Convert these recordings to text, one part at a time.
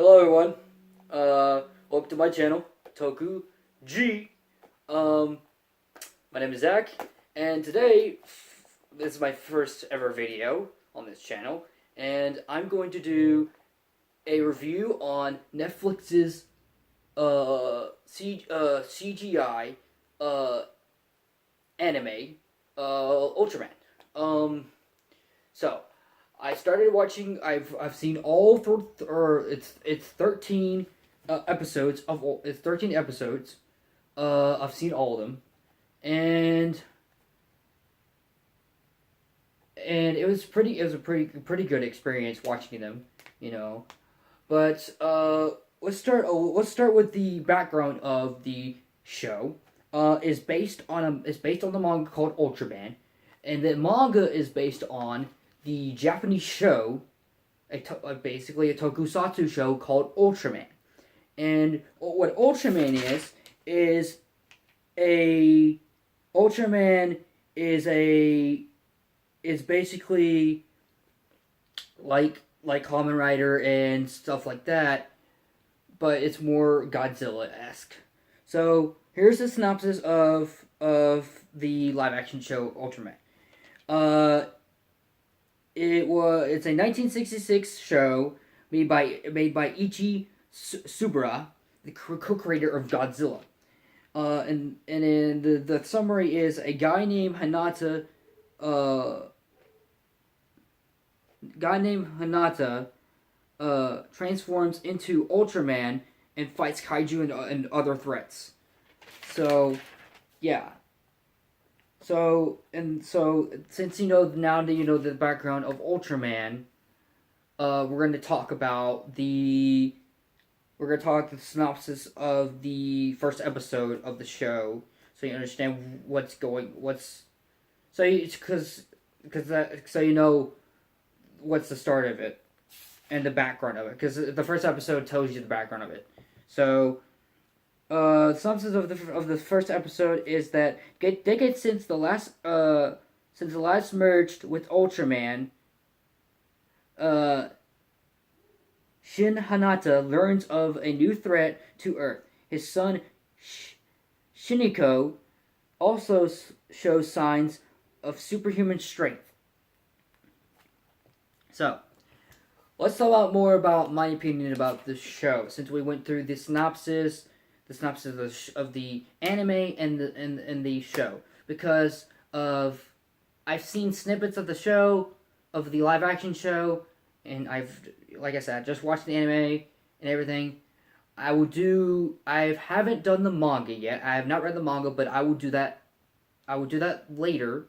Hello everyone. Welcome to my channel, Toku G. My name is Zach, and today this is my first ever video on this channel, and I'm going to do a review on Netflix's CGI anime Ultraman. So I started watching. I've seen all it's 13 episodes of it's 13 episodes. I've seen all of them, and it was a pretty good experience watching them, you know. But let's start with the background of the show. Is based on the manga called Ultraman, and the manga is based on the Japanese show, basically a tokusatsu show called Ultraman. And what Ultraman is basically like Kamen Rider and stuff like that, but it's more Godzilla-esque. So here's the synopsis of the live action show Ultraman. It's a 1966 show made by Ichi Subura, the co-creator of Godzilla. And in the summary is a guy named Hanata transforms into Ultraman and fights kaiju and other threats. So, yeah. So since now that you know the background of Ultraman, we're going to talk about the synopsis of the first episode of the show, so you understand so you know what's the start of it and the background of it, because the first episode tells you the background of it. So the synopsis of the first episode is that decades since the last merged with Ultraman, Shin Hanata learns of a new threat to Earth. His son Shiniko also shows signs of superhuman strength. So let's talk more about my opinion about the show, since we went through the synopsis of the anime and the show, because I've seen snippets of the show, of the live action show, and like I said, just watched the anime and everything. I haven't done the manga yet. I have not read the manga, but I will do that. I will do that later.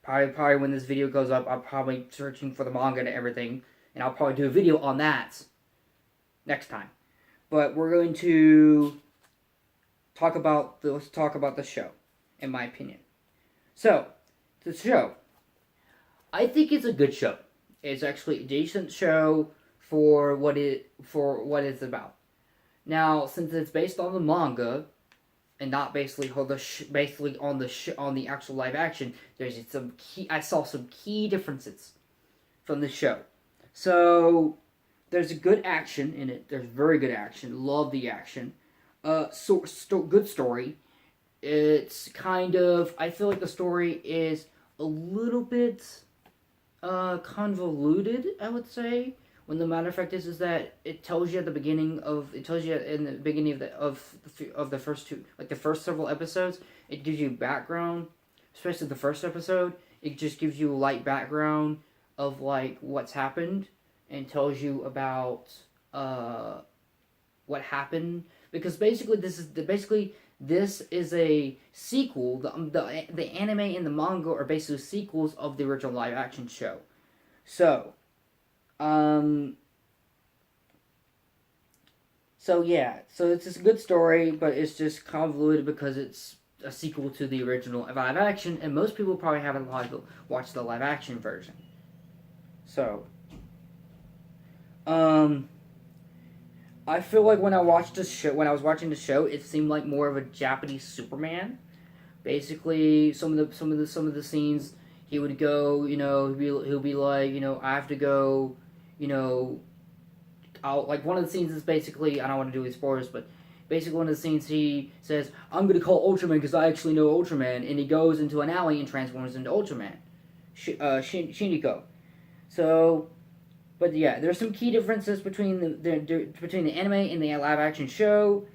Probably when this video goes up, I'll probably searching for the manga and everything, and I'll probably do a video on that next time. But we're going to let's talk about the show, in my opinion. So, the show, I think it's a good show. It's actually a decent show for what it's about. Now, since it's based on the manga and not basically on the actual live action, I saw some key differences from the show. So there's a good action in it. There's very good action. Love the action. Good story. It's kind of, I feel like the story is a little bit convoluted, I would say. When the matter of fact is that it tells you in the beginning of the first two, like the first several episodes, it gives you background, especially the first episode. It just gives you a light background of like what's happened and tells you about what happened, because basically this is a sequel. The anime and the manga are basically sequels of the original live action show. So it's just a good story, but it's just convoluted because it's a sequel to the original live action, and most people probably haven't watched the live action version. So, I feel like when I was watching the show, it seemed like more of a Japanese Superman. Basically, some of the scenes, he would go, he'll be like, I have to go, like one of the scenes is basically, I don't want to do any spoilers, but basically one of the scenes he says, "I'm gonna call Ultraman because I actually know Ultraman," and he goes into an alley and transforms into Ultraman, Shiniko. So, but yeah, there's some key differences between between the anime and the live action show.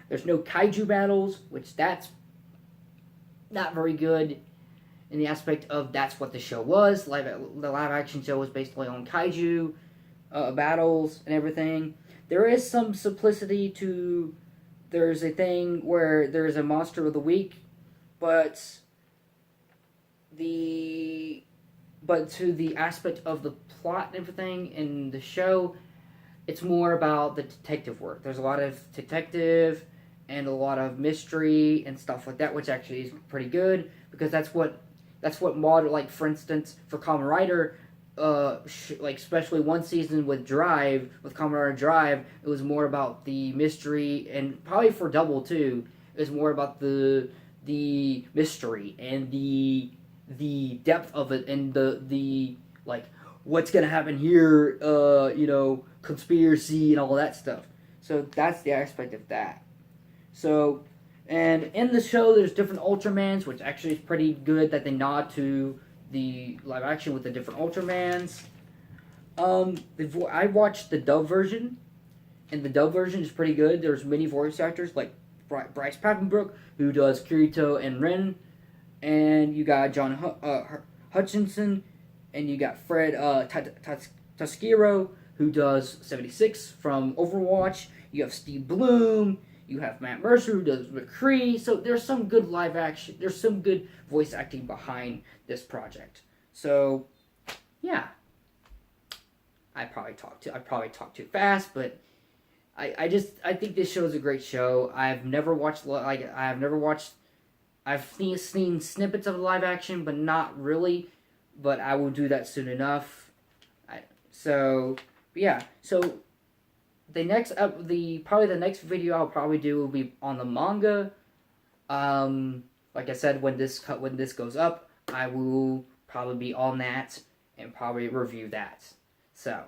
There's no kaiju battles, which that's not very good in the aspect of that's what the show was. The live action show was basically on kaiju battles and everything. There is some simplicity to. There's a thing where there's a monster of the week, but to the aspect of the plot and everything in the show, it's more about the detective work. There's a lot of detective and a lot of mystery and stuff like that, which actually is pretty good because that's what modern, like for instance, for Kamen Rider, like especially one season with Kamen Rider Drive, it was more about the mystery, and probably for Double too, it was more about the mystery and the depth of it and the like what's gonna happen here, conspiracy and all that stuff. So that's the aspect of that. So, and in the show, there's different Ultramans, which actually is pretty good that they nod to the live action with the different Ultramans. I watched the dub version, and the dub version is pretty good. There's many voice actors like Bryce Papenbrook, who does Kirito and Ren, and you got John Hutchinson, and you got Fred Taskiro, who does 76 from Overwatch. You have Steve Bloom. You have Matt Mercer, who does McCree. So there's some good live action. There's some good voice acting behind this project. So, yeah. I probably talked too fast, but I think this show is a great show. I've seen snippets of live action, but not really. But I will do that soon enough. So the next the next video I'll probably do will be on the manga. Like I said, when this goes up, I will probably be on that and probably review that. So,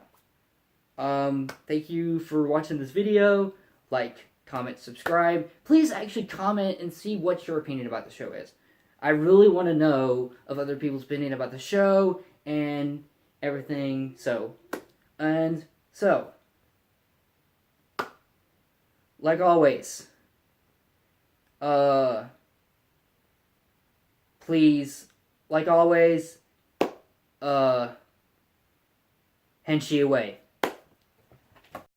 thank you for watching this video. Like, comment, subscribe. Please actually comment and see what your opinion about the show is. I really want to know of other people's opinion about the show and everything. So, like always, please, like always, Henshi away.